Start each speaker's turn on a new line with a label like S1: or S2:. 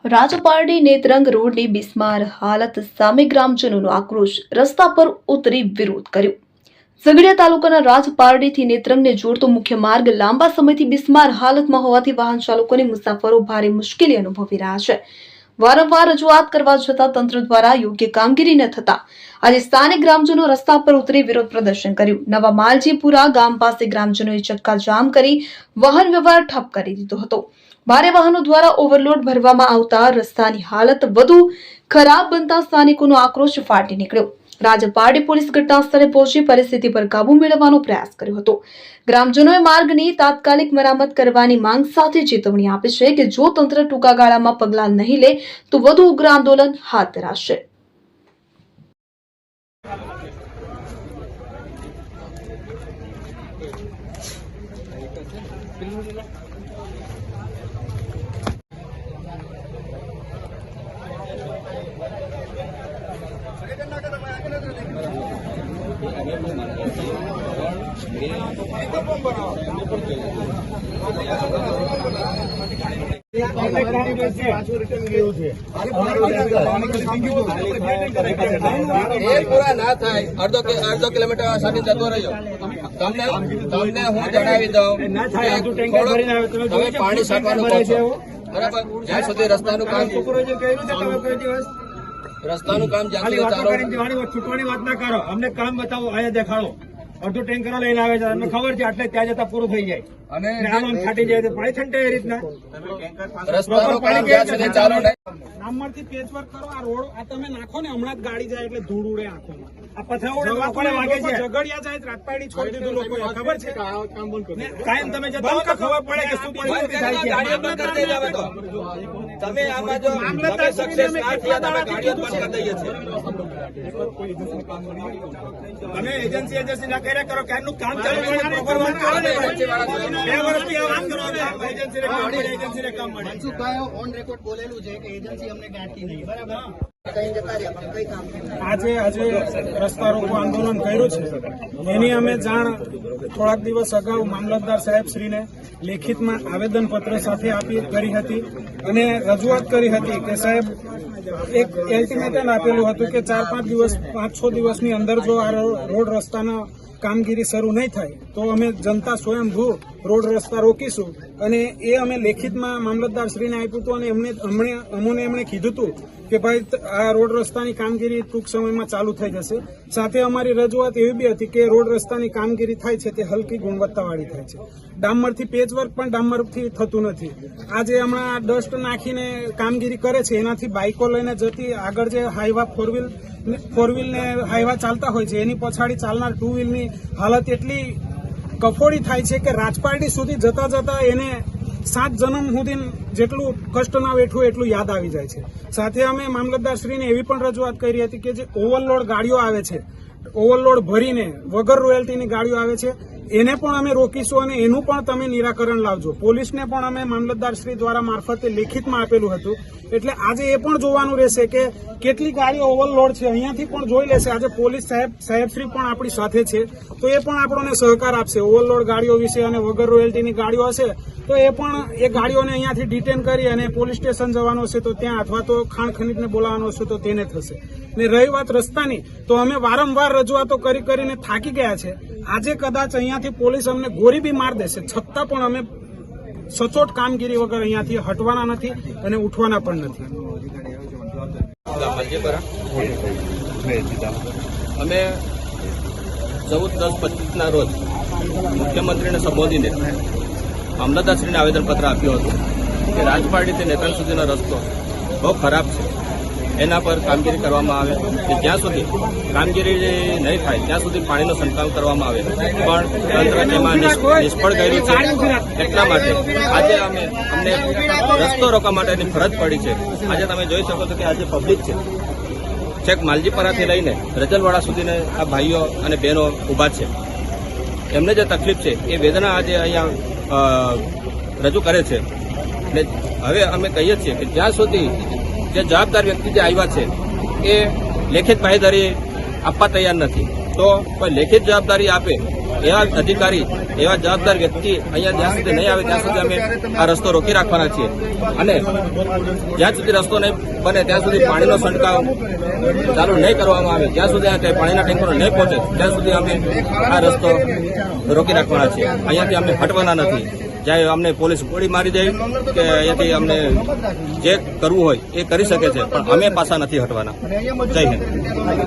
S1: રાજપારડી નેત્રંગ રોડની બિસ્માર હાલત સામે ગ્રામજનોનો આક્રોશ, રસ્તા પર ઉતરી વિરોધ કર્યો। ઝઘડિયા તાલુકાના રાજપારડીથી નેત્રંગને જોડતો મુખ્ય માર્ગ લાંબા સમયથી બિસ્માર હાલતમાં હોવાથી વાહન ચાલકો અને મુસાફરો ભારે મુશ્કેલી અનુભવી રહ્યા છે। વારંવાર રજૂઆત કરવા છતાં તંત્ર દ્વારા યોગ્ય કામગીરી ન થતા આજે સ્થાનિક ગ્રામજનો રસ્તા પર ઉતરી વિરોધ પ્રદર્શન કર્યું। નવા માલજીપુરા ગામ પાસે ગ્રામજનોએ ચક્કા જામ કરી વાહન વ્યવહાર ઠપ કરી દીધો હતો। ભારે વાહનો દ્વારા ઓવરલોડ ભરવામાં આવતા રસ્તાની હાલત વધુ ખરાબ બનતા સ્થાનિકોનો આક્રોશ ફાટી નીકળ્યો। રાજપારડી પોલીસ ઘટના સ્થળે પહોંચી પરિસ્થિતિ પર કાબુ મેળવવાનો પ્રયાસ કર્યો હતો। ગ્રામજનોએ માર્ગની તાત્કાલિક મરામત કરવાની માંગ સાથે ચેતવણી આપી છે કે જો તંત્ર ટૂંકા ગાળામાં પગલાં નહીં લે તો વધુ ઉગ્ર આંદોલન હાથ ધરાશે।
S2: પૂરા ના થાય અડધો કિલોમીટર સાથે જતો રહ્યો તમને હું જણાવી દઉં તમે પાણી છાંટવાનું કહો છો બરાબર જ્યાં સુધી રસ્તાનું કામ જ્યાં
S3: છૂટવાની વાત ના કરો, અમને કામ બતાવો, અહીંયા દેખાડો। અડધું ટેન્કરો લઈને આવે છે, અમને ખબર છે આટલે ત્યાં જતા પૂરું થઈ જાય અને આમ ફાટી જાય તો પાણી છંટે એ રીતના
S2: રસ્તાનું કામ જ્યાં સુધી ચાલુ નહીં
S3: નામમાંથી પેચવર્ક કરો। આ રોડ આ તમે નાખો ને હમણાં જ ગાડી જાય એટલે ધૂળ ઉડે આંખોમાં, આ પથરા ઉડે લોકોને વાગે છે। ઝઘડિયા જાય રાજપારડી છોડી દીધું લોકોએ, ખબર છે કાયમ તમે જતા હો તો ખબર પડે કે શું પરિસ્થિતિ થાય છે।
S2: તમે આમાં જો સક્સેસ ના થયા તમે ગાડીઓ બંધ કરી દઈએ છીએ।
S3: તમે એજન્સી ના કર્યા કરો, ક્યારનું કામ ચાલુ છે, પ્રોપર વર્ક કરો ને। 2 વર્ષથી આ વાત કરો, એજન્સીને કામ મળે।
S4: મનસુખભાઈ ઓન રેકોર્ડ બોલેલું છે કે એજન્સી અમને ગાંઠતી નહીં, બરાબર?
S3: આજે રસ્તા રોકો આંદોલન કર્યું છે, એની અમે જાણ થોડાક દિવસ અગાઉ મામલતદાર સાહેબ શ્રીને લેખિતમાં આવેદનપત્ર સાથે કરી હતી અને રજૂઆત કરી હતી કે સાહેબ એક એલ્ટિમેટમ આપેલું હતું કે 4-5 દિવસ 5-6 દિવસની અંદર જો આ રોડ રસ્તાના કામગીરી શરૂ નહીં થાય તો અમે જનતા સ્વયંભૂ રોડ રસ્તા રોકીશું। અને એ અમે લેખિતમાં મામલતદારશ્રીને આપ્યું હતું અને એમણે કીધું હતું કે ભાઈ આ રોડ રસ્તાની કામગીરી ટૂંક સમયમાં ચાલુ થઈ જશે। સાથે અમારી રજૂઆત એવી બી હતી કે રોડ રસ્તાની કામગીરી થાય છે તે હલકી ગુણવત્તાવાળી થાય છે। ડામરથી પેચવર્ક પણ ડામરથી થતું નથી। આજે હમણાં ડસ્ટ નાખીને કામગીરી કરે છે, એનાથી બાઇકો લઈને જતી આગળ જે હાઈવા ફોર વ્હીલ ને હાઈવા ચાલતા હોય છે એની પછાડી ચાલનાર 2 વ્હીલની હાલત એટલી કફોડી થાય છે કે રાજપારડી સુધી જતા જતા એને 7 જન્મ સુધી જેટલું કષ્ટ ના વેઠવું એટલું યાદ આવી જાય છે। સાથે અમે મામલતદારશ્રીને એવી પણ રજૂઆત કરી હતી કે જે ઓવરલોડ ગાડીઓ આવે છે, ઓવરલોડ ભરીને વગર રોયલ્ટીની ગાડીઓ આવે છે, એને પણ અમે રોકીશું અને એનું પણ તમે નિરાકરણ લાવજો। પોલીસને પણ અમે મામલતદારશ્રી દ્વારા મારફતે લેખિતમાં આપેલું હતું, એટલે આજે એ પણ જોવાનું રહેશે કે કેટલી ગાડીઓ ઓવરલોડ છે, અહીંયાથી પણ જોઈ લેશે। આજે પોલીસ સાહેબશ્રી પણ આપણી સાથે છે તો એ પણ આપણને સહકાર આપશે। ઓવરલોડ ગાડીઓ વિશે અને વગર રોયલ્ટીની ગાડીઓ હશે તો એ પણ એ ગાડીઓને અહીંયાથી ડિટેન કરી અને પોલીસ સ્ટેશન જવાનું હશે તો ત્યાં અથવા તો ખાણ ખનીજને બોલાવવાનું હશે તો તેને થશે। ને રહી વાત રસ્તાની, તો અમે વારંવાર રજૂઆતો કરીને થાકી ગયા છે। આજે કદાચ અહીંયાથી પોલીસ અમને ગોળી બી માર દેશે છતાં પણ અમે સચોટ કામગીરી વગર અહીંયાથી હટવાના નથી અને ઉઠવાના પણ નથી।
S2: અમે 14-10-25 રોજ મુખ્યમંત્રીને સંબોધીને મામલતદારશ્રીને આવેદનપત્ર આપ્યું હતું કે રાજપારડીથી નેત્રંગ સુધીનો રસ્તો બહુ ખરાબ છે, એના પર કામગીરી કરવામાં આવે કે જ્યાં સુધી કામગીરી નહીં થાય ત્યાં સુધી પાણીનો છંટકાવ કરવામાં આવે, પણ તંત્ર તેમાં નિષ્ફળ ગયું છે। એટલા માટે આજે અમને રસ્તો રોકવા માટેની ફરજ પડી છે। આજે તમે જોઈ શકો છો કે આજે પબ્લિક છે, છેક માલજીપરાથી લઈને રજલવાડા સુધીને આ ભાઈઓ અને બહેનો ઊભા છે। એમને જે તકલીફ છે એ વેદના આજે અહીંયા રજૂ કરે છે। એટલે હવે અમે કહીએ છીએ કે જ્યાં સુધી જે જવાબદાર વ્યક્તિ જે આવ્યા છે એ લેખિત બાંહેધરી આપવા તૈયાર નથી, તો કોઈ લેખિત જવાબદારી આપે એવા અધિકારી, એવા જવાબદાર વ્યક્તિ અહીંયા જ્યાં સુધી નહીં આવે ત્યાં સુધી અમે આ રસ્તો રોકી રાખવાના છીએ અને જ્યાં સુધી રસ્તો નહીં બને ત્યાં સુધી પાણીનો છંટકાવ ચાલુ નહીં કરવામાં આવે, જ્યાં સુધી આ પાણીના ટેન્કરો નહીં પહોંચે ત્યાં સુધી અમે આ રસ્તો રોકી રાખવાના છીએ. અહીંયાથી અમે હટવાના નથી. જ્યારે અમને પોલીસ ગોળી મારી દે કે અહીંયાથી અમને જે કરવું હોય એ કરી શકે છે, પણ અમે પાછા નથી હટવાના. જય હિન્દ.